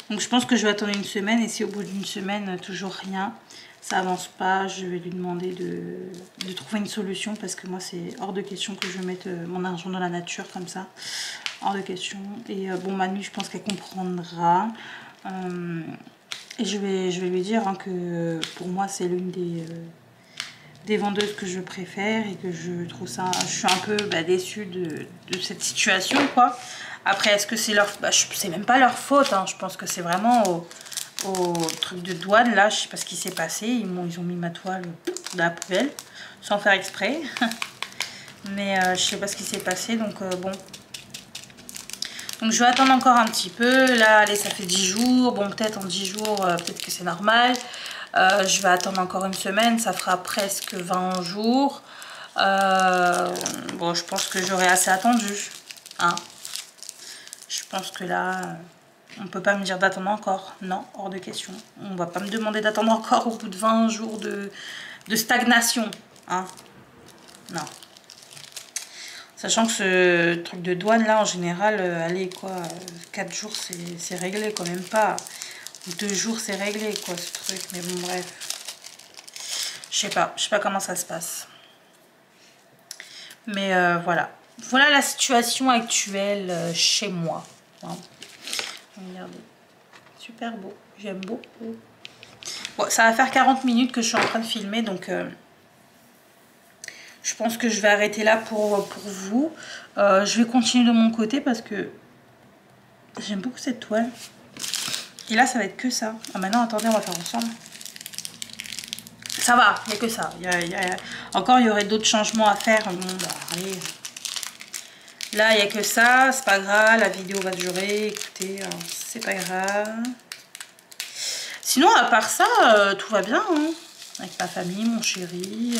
Donc je pense que je vais attendre une semaine, et si au bout d'une semaine, toujours rien, ça avance pas, je vais lui demander de trouver une solution, parce que moi, c'est hors de question que je mette mon argent dans la nature comme ça. Hors de question. Et bon, Manu, je pense qu'elle comprendra. Et je vais lui dire, hein, que pour moi, c'est l'une des vendeuses que je préfère, et que je trouve ça... Je suis un peu déçue de cette situation, quoi. Après, est-ce que c'est leur... c'est même pas leur faute, hein. Je pense que c'est vraiment au truc de douane, là. Je sais pas ce qui s'est passé. Ils ont mis ma toile dans la poubelle, sans faire exprès. Mais je sais pas ce qui s'est passé, donc bon... Donc je vais attendre encore un petit peu. Là, allez, ça fait 10 jours. Bon, peut-être en 10 jours, peut-être que c'est normal. Je vais attendre encore une semaine. Ça fera presque 20 jours. Bon, je pense que j'aurai assez attendu. Hein. Je pense que là, on ne peut pas me dire d'attendre encore. Non, hors de question. On ne va pas me demander d'attendre encore au bout de 20 jours de stagnation. Hein. Non. Sachant que ce truc de douane là, en général, allez quoi, 4 jours c'est réglé, quand même pas. 2 jours c'est réglé quoi, ce truc, mais bon bref. Je sais pas comment ça se passe. Mais voilà. Voilà la situation actuelle chez moi. Hein. Regardez. Super beau, j'aime beaucoup. Bon, ça va faire 40 minutes que je suis en train de filmer, donc... je pense que je vais arrêter là pour vous. Je vais continuer de mon côté parce que j'aime beaucoup cette toile. Et là, ça va être que ça. Ah, maintenant, attendez, on va faire ensemble. Ça va, il n'y a que ça. Encore, il y aurait d'autres changements à faire. Bon, bah, allez. Là, il n'y a que ça. C'est pas grave, la vidéo va durer. Écoutez, c'est pas grave. Sinon, à part ça, tout va bien. Hein. Avec ma famille, mon chéri...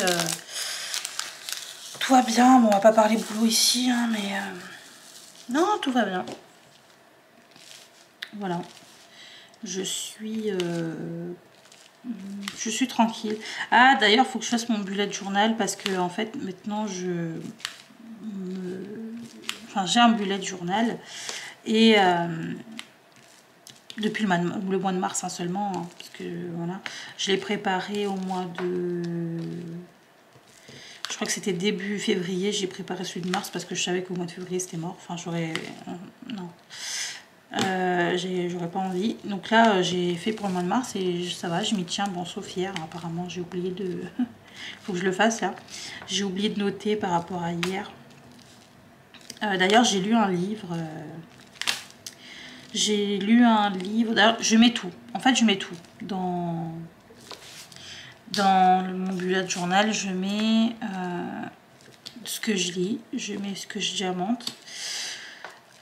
tout va bien, bon, on va pas parler boulot ici, hein, mais non, tout va bien. Voilà, je suis tranquille. Ah, d'ailleurs, il faut que je fasse mon bullet journal parce que en fait, maintenant, j'ai un bullet journal et depuis le mois de mars hein, seulement, hein, parce que voilà, je l'ai préparé au mois de... Je crois que c'était début février, j'ai préparé celui de mars parce que je savais qu'au mois de février c'était mort. Enfin, j'aurais... non. J'aurais pas envie. Donc là, j'ai fait pour le mois de mars et ça va, je m'y tiens. Bon, sauf hier, hein, apparemment, j'ai oublié de... faut que je le fasse là. J'ai oublié de noter par rapport à hier. D'ailleurs, j'ai lu un livre... J'ai lu un livre... D'ailleurs, je mets tout. En fait, je mets tout dans... Dans mon bullet journal, je mets ce que je lis, je mets ce que je diamante.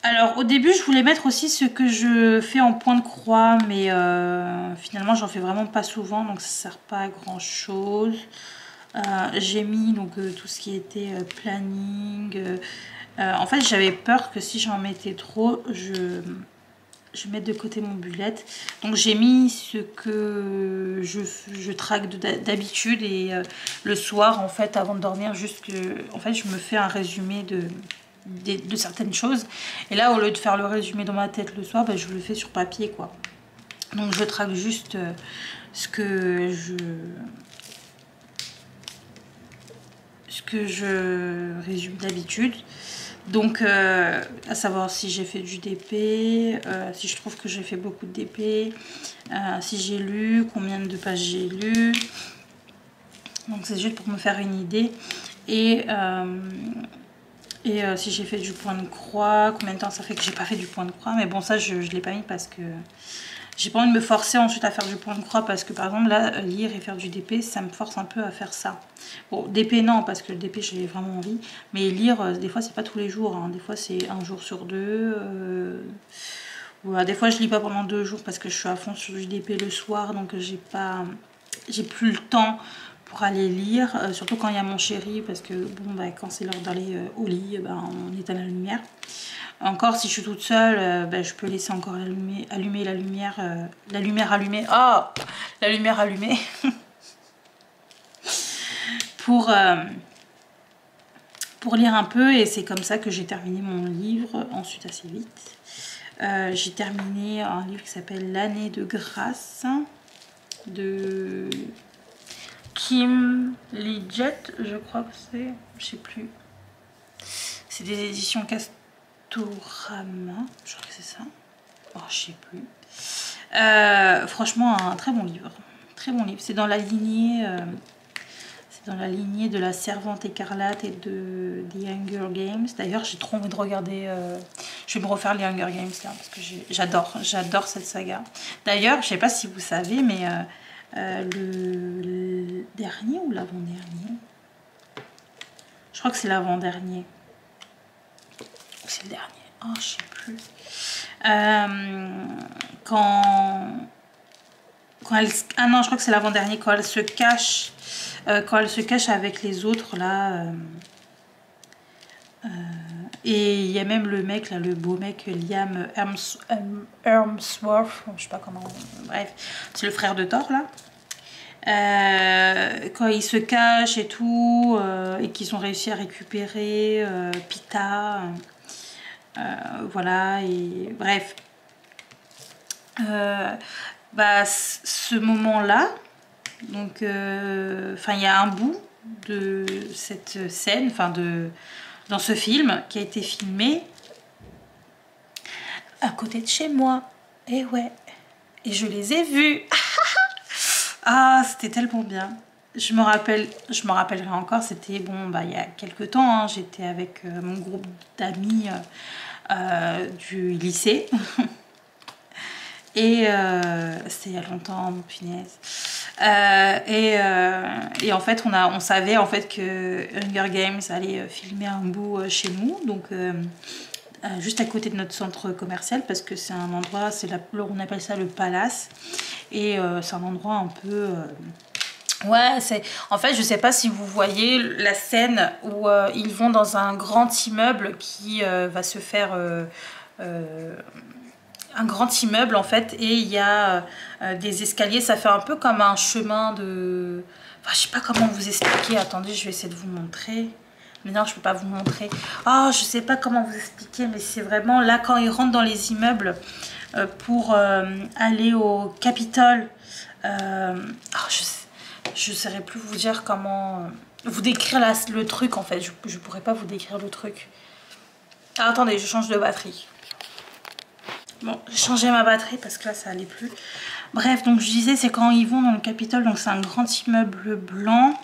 Alors au début, je voulais mettre aussi ce que je fais en point de croix, mais finalement, j'en fais vraiment pas souvent, donc ça sert pas à grand chose. J'ai mis donc tout ce qui était planning. En fait, j'avais peur que si j'en mettais trop, je mette de côté mon bullet. Donc j'ai mis ce que je traque d'habitude et le soir en fait avant de dormir juste que en fait je me fais un résumé de certaines choses et là au lieu de faire le résumé dans ma tête le soir, bah, je le fais sur papier quoi. Donc je traque juste ce que je résume d'habitude. Donc, à savoir si j'ai fait du DP, si je trouve que j'ai fait beaucoup de DP, si j'ai lu, combien de pages j'ai lu. Donc, c'est juste pour me faire une idée. Et si j'ai fait du point de croix, combien de temps ça fait que j'ai pas fait du point de croix. Mais bon, ça, je ne l'ai pas mis parce que j'ai pas envie de me forcer ensuite à faire du point de croix. Parce que, par exemple, là, lire et faire du DP, ça me force un peu à faire ça. Bon, DP non, parce que le DP j'ai vraiment envie, mais lire, des fois c'est pas tous les jours, hein. Des fois c'est un jour sur deux, voilà. Des fois je lis pas pendant 2 jours parce que je suis à fond sur du DP le soir, donc j'ai plus le temps pour aller lire, surtout quand il y a mon chéri, parce que bon, bah, quand c'est l'heure d'aller au lit, bah, on éteint la lumière. Encore si je suis toute seule, bah, je peux laisser encore allumer la lumière allumée, oh, la lumière allumée. Pour lire un peu et c'est comme ça que j'ai terminé mon livre ensuite assez vite. J'ai terminé un livre qui s'appelle L'année de grâce de Kim Liggett, je crois que c'est, je sais plus. C'est des éditions Castorama, je crois que c'est ça. Oh, je sais plus. Franchement, un très bon livre. Très bon livre. C'est dans la lignée... dans la lignée de La Servante écarlate et de The Hunger Games. D'ailleurs, j'ai trop envie de regarder... je vais me refaire les Hunger Games là, parce que j'adore cette saga. D'ailleurs, je sais pas si vous savez, mais le dernier ou l'avant-dernier? Je crois que c'est l'avant-dernier. C'est le dernier. Oh, je sais plus. Quand elle... Ah non, je crois que c'est l'avant-dernier. Quand elle se cache... quand elle se cache avec les autres là et il y a même le mec là, le beau mec Liam Hemsworth, je sais pas comment, bref, c'est le frère de Thor là, quand il se cache et tout et qu'ils ont réussi à récupérer Pita, voilà, et bref, bah ce moment là. Donc, enfin, il y a un bout de cette scène, enfin, dans ce film qui a été filmé à côté de chez moi. Et ouais, et je les ai vus. Ah, c'était tellement bien. Je me rappellerai encore, c'était bon, bah, il y a quelques temps, hein, j'étais avec mon groupe d'amis du lycée. Et c'était il y a longtemps, mon punaise. Et en fait, on savait en fait que Hunger Games allait filmer un bout chez nous, donc juste à côté de notre centre commercial, parce que c'est un endroit, on appelle ça le Palace, et c'est un endroit un peu... ouais, c'est... En fait, je sais pas si vous voyez la scène où ils vont dans un grand immeuble qui va se faire... un grand immeuble en fait, et il y a des escaliers, ça fait un peu comme un chemin de... Enfin, je sais pas comment vous expliquer, attendez, je vais essayer de vous montrer. Mais non, je peux pas vous montrer. Oh, je sais pas comment vous expliquer, mais c'est vraiment là, quand ils rentrent dans les immeubles, pour aller au Capitole. Je ne saurais plus vous dire comment... vous décrire le truc en fait. Je ne pourrais pas vous décrire le truc. Ah, attendez, je change de batterie. Bon, j'ai changé ma batterie parce que là ça allait plus. Bref, donc je disais, c'est quand ils vont dans le Capitole, donc c'est un grand immeuble blanc.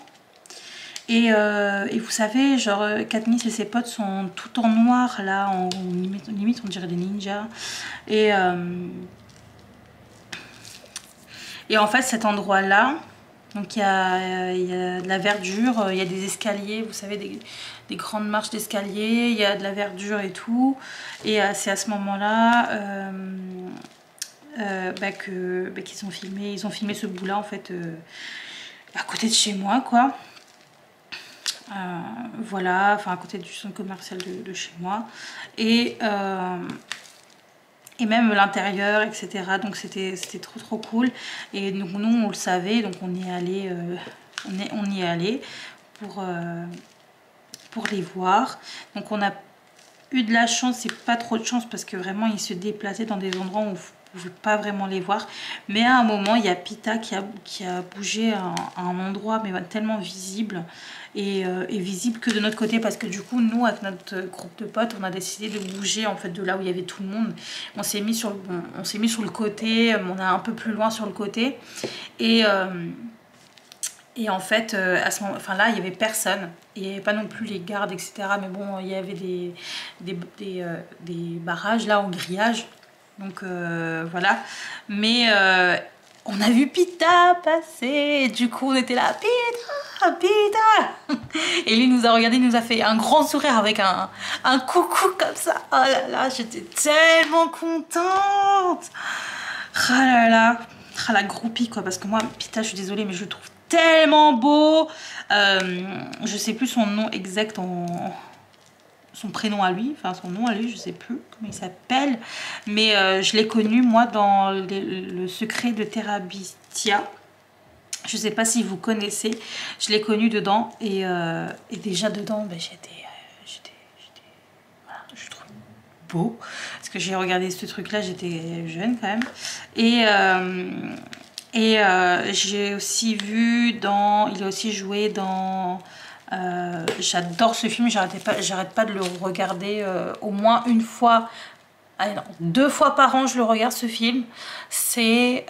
Et vous savez, genre Katniss et ses potes sont tout en noir là, limite on dirait des ninjas. Et en fait cet endroit là, donc il y a de la verdure, il y a des escaliers, vous savez, des grandes marches d'escalier, il y a de la verdure et tout. Et c'est à ce moment là qu'ils ont filmé, ce bout là en fait à côté de chez moi quoi. Voilà, enfin à côté du centre commercial de chez moi. Et même l'intérieur, etc. Donc c'était trop cool. Et donc nous on le savait, donc on y est allé, on y est allé pour les voir. Donc on a eu de la chance, c'est pas trop de chance parce que vraiment ils se déplaçaient dans des endroits où on pouvait pas vraiment les voir. Mais à un moment il y a Pita qui a bougé à un endroit mais tellement visible. Et visible que de notre côté, parce que du coup nous avec notre groupe de potes on a décidé de bouger en fait de là où il y avait tout le monde. On s'est mis sur le côté, on est un peu plus loin sur le côté. Et en fait à ce moment, enfin là il y avait personne, il n'y avait pas non plus les gardes etc, mais bon il y avait des barrages là au grillage, donc voilà. Mais on a vu Pita passer et du coup on était là, Pita et lui nous a regardé, il nous a fait un grand sourire avec un coucou comme ça. Oh là là, j'étais tellement contente. Ah là là, ah, la groupie quoi, parce que moi Pita, je suis désolée mais je le trouve tellement beau. Je sais plus son nom exact, son prénom à lui, enfin son nom à lui, je sais plus comment il s'appelle, mais je l'ai connu moi dans le secret de Terabithia. Je sais pas si vous connaissez, je l'ai connu dedans et déjà dedans ben, voilà, je trouve beau parce que j'ai regardé ce truc là, j'étais jeune quand même. Et j'ai aussi vu dans, il a aussi joué dans, j'adore ce film, j'arrête pas de le regarder au moins une fois, allez non, 2 fois par an je le regarde ce film. C'est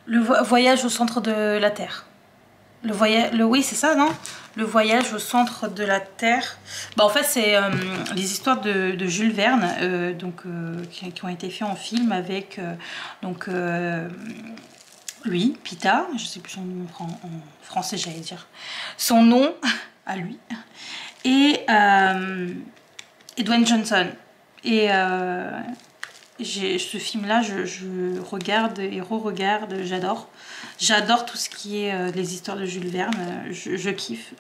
le voyage au centre de la Terre. Oui c'est ça non, le voyage au centre de la Terre. Bah, en fait c'est les histoires de Jules Verne qui ont été faits en film avec lui, Pita, je sais plus son nom en français j'allais dire, son nom à lui, et Dwayne Johnson. Et ce film là je regarde et re-regarde, j'adore tout ce qui est les histoires de Jules Verne, je kiffe.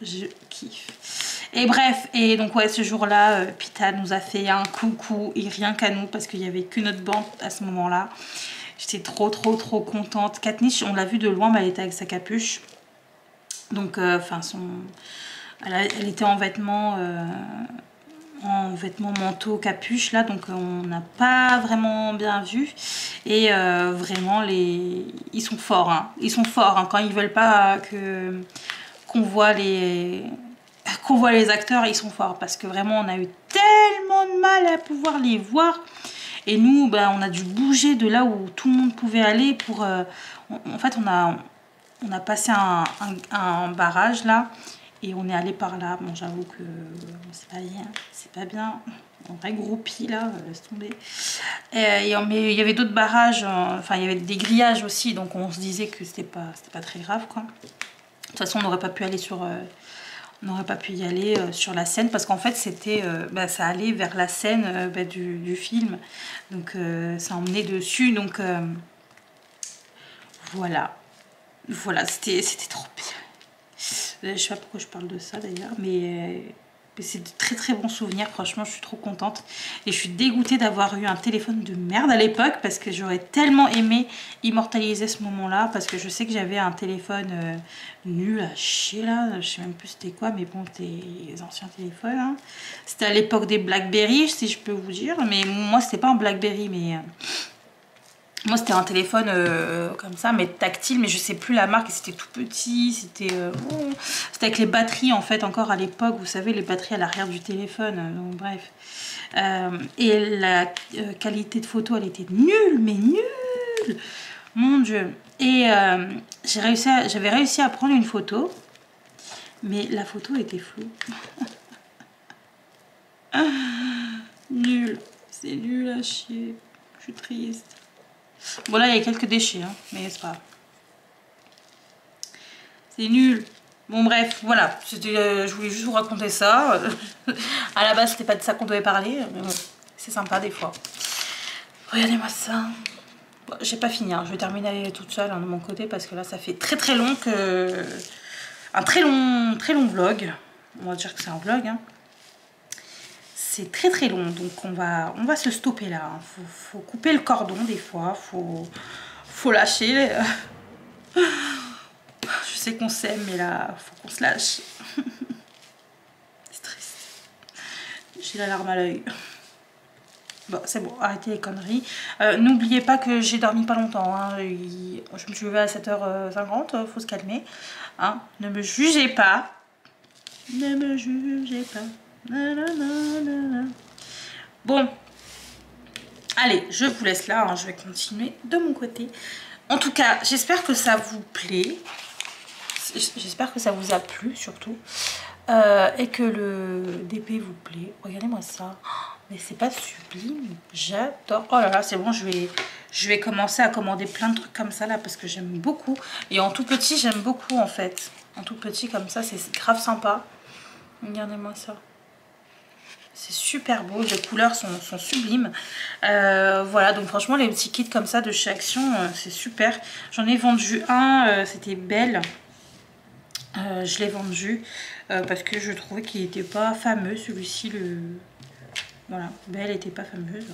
Et bref, et donc ouais, ce jour là Pita nous a fait un coucou, et rien qu'à nous parce qu'il n'y avait que notre bande à ce moment là. J'étais trop contente. Katniss, on l'a vue de loin mais elle était avec sa capuche, donc enfin elle était en vêtements manteau, capuche là, donc on n'a pas vraiment bien vu. Et vraiment ils sont forts hein. Ils sont forts hein, quand ils veulent pas qu'on voit les acteurs, ils sont forts parce que vraiment on a eu tellement de mal à pouvoir les voir. Et nous ben, on a dû bouger de là où tout le monde pouvait aller pour en fait on a passé un barrage là. Et on est allé par là. Bon, j'avoue que c'est pas bien. Un vrai groupie là, laisse tomber. Mais il y avait d'autres barrages, enfin il y avait des grillages aussi, donc on se disait que c'était pas très grave quoi. De toute façon, on n'aurait pas pu aller y aller sur la Seine parce qu'en fait c'était, ça allait vers la scène du film, donc ça emmenait dessus, donc voilà, c'était trop bien. Je sais pas pourquoi je parle de ça d'ailleurs, mais C'est de très très bons souvenirs, franchement je suis trop contente. Et je suis dégoûtée d'avoir eu un téléphone de merde à l'époque, parce que j'aurais tellement aimé immortaliser ce moment-là, parce que je sais que j'avais un téléphone nul à chier là, je sais même plus c'était quoi, mais bon, c'était les anciens téléphones. Hein. C'était à l'époque des Blackberry, si je peux vous dire, mais moi c'était pas un Blackberry, mais... moi c'était un téléphone comme ça mais tactile, mais je sais plus la marque, c'était tout petit, c'était avec les batteries en fait encore à l'époque, vous savez les batteries à l'arrière du téléphone, donc bref. Et la qualité de photo elle était nulle, mais nulle, mon dieu. Et j'avais réussi à prendre une photo, mais la photo était floue. Nul, c'est nul à chier, je suis triste. Bon là il y a quelques déchets hein, mais c'est pas grave. C'est nul. Bon bref, voilà, je voulais juste vous raconter ça. À la base c'était pas de ça qu'on devait parler, mais bon, c'est sympa des fois. Regardez-moi ça. Bon, j'ai pas fini, hein. Je vais terminer toute seule hein, de mon côté parce que là ça fait très très long que... un très long vlog. On va dire que c'est un vlog hein. C'est très très long, donc on va se stopper là. Faut couper le cordon des fois, faut lâcher. Je sais qu'on s'aime, mais là, faut qu'on se lâche. C'est triste. J'ai la larme à l'œil. Bon, c'est bon, arrêtez les conneries. N'oubliez pas que j'ai dormi pas longtemps. Hein. Je me suis levée à 7h50, faut se calmer. Hein. Ne me jugez pas. Ne me jugez pas. Bon, allez, je vous laisse là, hein, je vais continuer de mon côté. En tout cas, j'espère que ça vous plaît, j'espère que ça vous a plu surtout, et que le DP vous plaît. Regardez-moi ça, mais c'est pas sublime, j'adore. Oh là là, c'est bon, je vais commencer à commander plein de trucs comme ça là, parce que j'aime beaucoup. Et en tout petit, j'aime beaucoup en fait. En tout petit comme ça, c'est grave sympa. Regardez-moi ça. C'est super beau, les couleurs sont sublimes. Voilà, donc franchement, les petits kits comme ça de chez Action, c'est super. J'en ai vendu un, c'était Belle. Je l'ai vendu parce que je trouvais qu'il n'était pas fameux. Celui-ci, voilà, Belle n'était pas fameuse.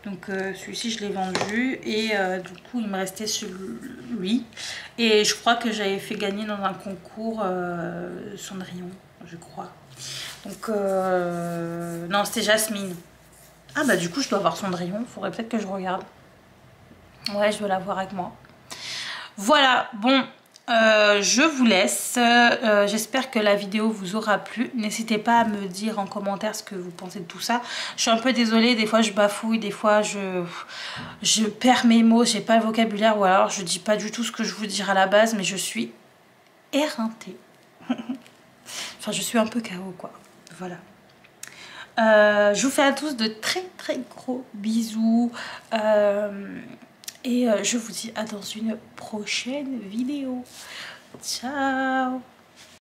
Donc celui-ci, je l'ai vendu. Et du coup, il me restait celui. Et je crois que j'avais fait gagner dans un concours Cendrillon, je crois. Donc, non, c'était Jasmine. Ah bah du coup, je dois avoir Cendrillon. Faudrait peut-être que je regarde. Ouais, je dois l'avoir avec moi. Voilà, bon, je vous laisse. J'espère que la vidéo vous aura plu. N'hésitez pas à me dire en commentaire ce que vous pensez de tout ça. Je suis un peu désolée, des fois je bafouille, des fois je perds mes mots, j'ai pas le vocabulaire, ou alors je dis pas du tout ce que je vous dire à la base, mais je suis éreintée. Enfin, je suis un peu KO, quoi. Voilà. Je vous fais à tous de très très gros bisous. Et je vous dis à dans une prochaine vidéo. Ciao!